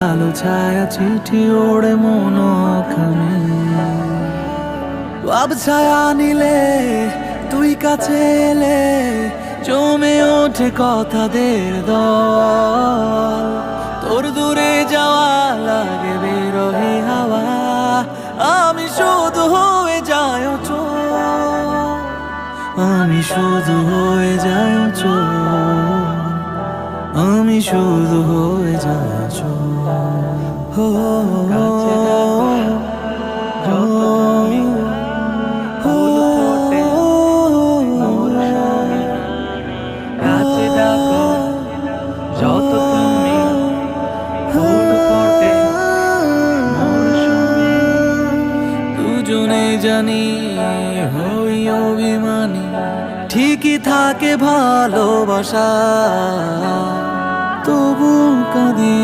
আলো ছায়া চিঠি ওড়ে মনোখানে আব ছায়া নিলে তুই কাছে এলে জমে ওঠে কথাদের দল তোর দূরে যাওয়া লাগে বেরোহি হাওয়া আমি শুধু হয়ে যায় অচল আমি শুধু হয়ে যায় অচল আমি শুধু হয়ে যায় অচল যত তুমি ফুল ফোটে মৌসুমে দুজনে জানি হই অভিমানী ঠিকই থাকে ভালোবাসা তবু কাঁদি